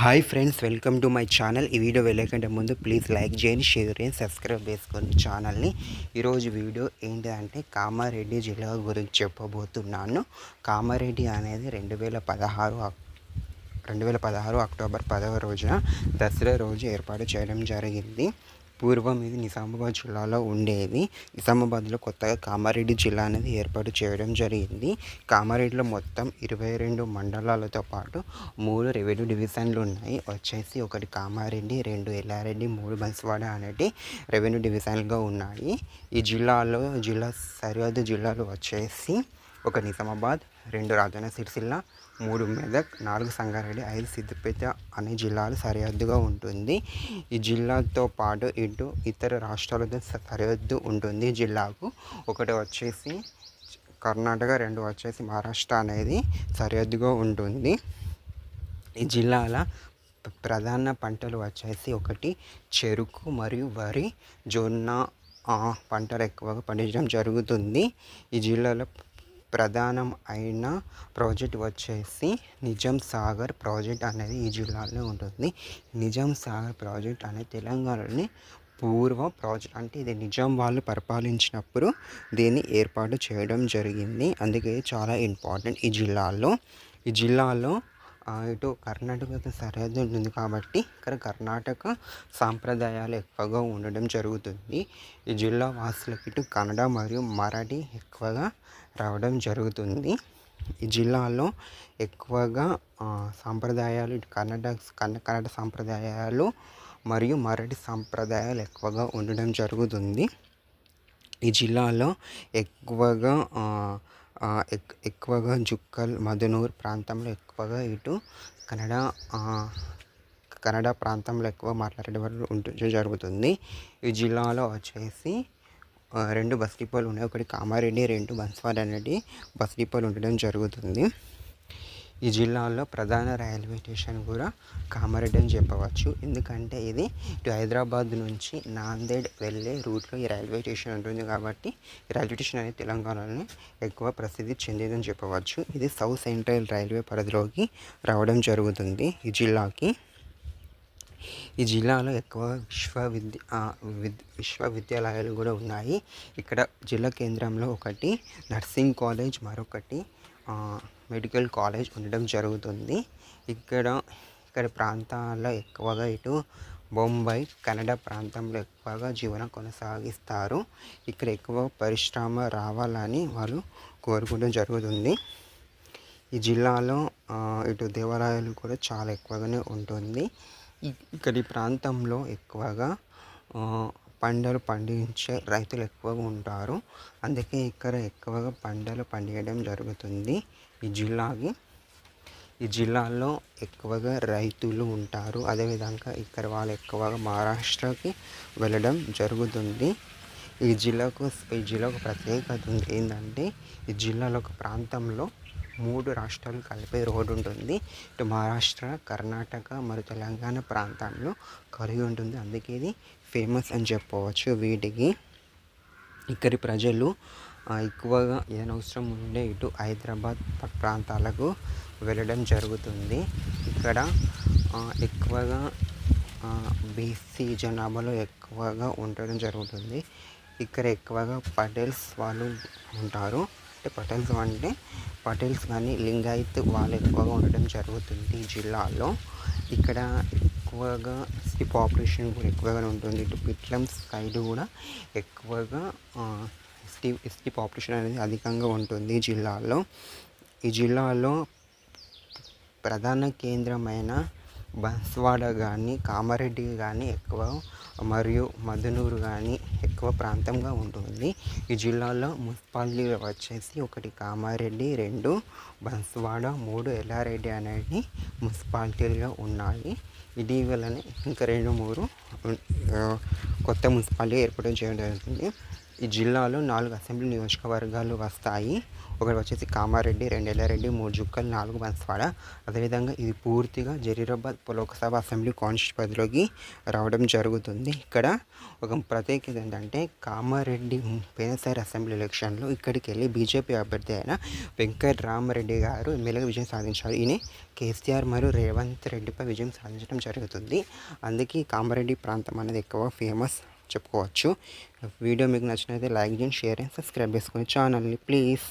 Hi friends, welcome to my channel. ఈ video వెళ్ళకంటే ముందు please like చేయండి, షేర్ చేయండి, సబ్స్క్రైబ్ చేసుకోండి ఛానల్ని. ఈరోజు వీడియో ఏంటంటే కామారెడ్డి జిల్లా గురించి చెప్పబోతున్నాను. కామారెడ్డి అనేది 2016 అక్టోబర్ 10వ రోజున దసరా రోజు ఏర్పాటు చేయడం జరిగింది. పూర్వం ఇది నిజామాబాద్ జిల్లాలో ఉండేది. నిజామాబాద్లో కొత్తగా కామారెడ్డి జిల్లా అనేది ఏర్పాటు చేయడం జరిగింది. కామారెడ్డిలో మొత్తం 22 మండలాలతో పాటు 3 రెవెన్యూ డివిజన్లు ఉన్నాయి. వచ్చేసి 1 కామారెడ్డి, 2 ఎల్లారెడ్డి, 3 బన్స్వాడ అనేటి రెవెన్యూ డివిజన్లుగా ఉన్నాయి. ఈ జిల్లా సరిహద్దు జిల్లాలు వచ్చేసి 1 నిజామాబాద్, 2 రాజన్న సిరిసిల్ల, 3 మెదక్, 4 సంగారెడ్డి, 5 సిద్దిపేట అనే జిల్లాలు సరిహద్దుగా ఉంటుంది. ఈ జిల్లాతో పాటు ఇటు ఇతర రాష్ట్రాలతో సరిహద్దు ఉంటుంది. జిల్లాకు 1 వచ్చేసి కర్ణాటక, 2 వచ్చేసి మహారాష్ట్ర అనేది సరిహద్దుగా ఉంటుంది. ఈ జిల్లాల ప్రధాన పంటలు వచ్చేసి 1 చెరుకు మరియు వరి, జొన్న పంటలు ఎక్కువగా పండించడం జరుగుతుంది. ఈ జిల్లాలో ప్రధానం అయిన ప్రాజెక్ట్ వచ్చేసి నిజాం సాగర్ ప్రాజెక్ట్ అనేది ఈ జిల్లాలో ఉంటుంది. నిజాం సాగర్ ప్రాజెక్ట్ అనేది తెలంగాణలోని పూర్వ ప్రాజెక్ట్. అంటే ఇది నిజాం వాళ్ళు పరిపాలించినప్పుడు దీన్ని ఏర్పాటు చేయడం జరిగింది. అందుకే చాలా ఇంపార్టెంట్. ఈ జిల్లాలో ఇటు కర్ణాటకతో సరిహద్దు ఉంటుంది కాబట్టి ఇక్కడ కర్ణాటక సాంప్రదాయాలు ఎక్కువగా ఉండడం జరుగుతుంది. ఈ జిల్లా వాసులకు ఇటు కన్నడ మరియు మరాఠీ ఎక్కువగా రావడం జరుగుతుంది. ఈ జిల్లాలో ఎక్కువగా సాంప్రదాయాలు ఇటు కన్నడ సాంప్రదాయాలు మరియు మరాఠీ సాంప్రదాయాలు ఎక్కువగా ఉండడం జరుగుతుంది. ఈ జిల్లాలో ఎక్కువగా జుక్కల్, మదనూర్ ప్రాంతంలో ఎక్కువగా ఇటు కన్నడ ప్రాంతంలో ఎక్కువ మాట్లాడే వాళ్ళు జరుగుతుంది. ఈ జిల్లాలో వచ్చేసి 2 బస్ డిపోలు ఉన్నాయి. 1 కామారెడ్డి, 2 బన్స్వాడ అనేది బస్ డిపోలు ఉండడం జరుగుతుంది. ఈ జిల్లాలో ప్రధాన రైల్వే స్టేషన్ కూడా కామారెడ్డి అని చెప్పవచ్చు. ఎందుకంటే ఇది ఇటు హైదరాబాద్ నుంచి నాందేడ్ వెళ్ళే రూట్లో ఈ రైల్వే స్టేషన్ ఉంటుంది కాబట్టి ఈ రైల్వే స్టేషన్ అనేది తెలంగాణలోనే ఎక్కువ ప్రసిద్ధి చెందిందని చెప్పవచ్చు. ఇది సౌత్ సెంట్రల్ రైల్వే పరిధిలోకి రావడం జరుగుతుంది. ఈ జిల్లాలో ఎక్కువ విశ్వవిద్యాలయాలు కూడా ఉన్నాయి. ఇక్కడ జిల్లా కేంద్రంలో 1 నర్సింగ్ కాలేజ్, మరొకటి మెడికల్ కాలేజ్ ఉండడం జరుగుతుంది. ఇక్కడ ప్రాంతాల్లో ఎక్కువగా ఇటు బొంబాయి, కన్నడ ప్రాంతంలో ఎక్కువగా జీవనం కొనసాగిస్తారు. ఇక్కడ ఎక్కువ పరిశ్రమ రావాలని వాళ్ళు కోరుకోవడం జరుగుతుంది. ఈ జిల్లాలో ఇటు దేవాలయాలు కూడా చాలా ఎక్కువగానే ఉంటుంది. ఇక్కడి ప్రాంతంలో ఎక్కువగా పంటలు పండించే రైతులు ఎక్కువగా ఉంటారు. అందుకే ఇక్కడ ఎక్కువగా పంటలు పండించడం జరుగుతుంది. ఈ జిల్లాలో ఎక్కువగా రైతులు ఉంటారు. అదేవిధంగా ఇక్కడ వాళ్ళు ఎక్కువగా మహారాష్ట్రకి వెళ్ళడం జరుగుతుంది. ఈ జిల్లాకు ప్రత్యేకత ఏంటంటే ఈ జిల్లాలో ఒక ప్రాంతంలో 3 రాష్ట్రాలు కలిపే రోడ్డు ఉంటుంది. ఇటు మహారాష్ట్ర, కర్ణాటక మరియు తెలంగాణ ప్రాంతంలో కలిగి ఉంటుంది. అందుకే ఇది ఫేమస్ అని చెప్పవచ్చు. వీటికి ఇక్కడి ప్రజలు ఎక్కువగా ఏదైనా అవసరం ఉండే ఇటు హైదరాబాద్ ప్రాంతాలకు వెళ్ళడం జరుగుతుంది. ఇక్కడ ఎక్కువగా బీసీ జనాభాలో ఎక్కువగా ఉండడం జరుగుతుంది. ఇక్కడ ఎక్కువగా పటేల్స్ వాళ్ళు ఉంటారు. పటేల్స్ కానీ లింగాయత్ వాళ్ళు ఎక్కువగా ఉండడం జరుగుతుంది. ఈ జిల్లాలో ఇక్కడ ఎక్కువగా ఎస్టీ పాపులేషన్ కూడా ఎక్కువగా ఉంటుంది. ఇటు పిట్లం సైడ్ కూడా ఎక్కువగా ఎస్టీ పాపులేషన్ అనేది అధికంగా ఉంటుంది. ఈ జిల్లాలో ప్రధాన కేంద్రమైన బన్స్వాడ కానీ, కామారెడ్డి కానీ ఎక్కువ, మరియు మదనూరు కానీ ఎక్కువ ప్రాంతంగా ఉంటుంది. ఈ జిల్లాలో మున్సిపాలిటీలు వచ్చేసి 1 కామారెడ్డి, 2 బన్స్వాడ, 3 ఎల్లారెడ్డి అనేవి మున్సిపాలిటీలుగా ఉన్నాయి. ఇటీవలనే ఇంకా 2-3 కొత్త మున్సిపాలిటీ ఏర్పాటు చేయడం జరుగుతుంది. ఈ జిల్లాలో 4 అసెంబ్లీ నియోజకవర్గాలు వస్తాయి. ఒకటి వచ్చేసి కామారెడ్డి, రెండెల్లారెడ్డి, మూడుజుక్కల్, 4 బన్స్వాడ. అదేవిధంగా ఇది పూర్తిగా జరీరాబాద్ లోక్సభ అసెంబ్లీ కాన్స్టిట్యూన్సీలోకి రావడం జరుగుతుంది. ఇక్కడ ఒక ప్రత్యేకత ఏంటంటే కామారెడ్డి పోయినసారి అసెంబ్లీ ఎలక్షన్లో ఇక్కడికి వెళ్ళి బీజేపీ అభ్యర్థి అయిన వెంకట్రామరెడ్డి గారు ఎమ్మెల్యేగా విజయం సాధించారు. ఈయన కేసీఆర్ మరియు రేవంత్ రెడ్డిపై విజయం సాధించడం జరుగుతుంది. అందుకే కామారెడ్డి ప్రాంతం అనేది ఎక్కువ ఫేమస్ చెప్పుకోవచ్చు. వీడియో మీకు నచ్చినట్లయితే లైక్ చేయండి, షేర్ అండ్ సబ్స్క్రైబ్ చేసుకుని ఛానల్ని ప్లీజ్.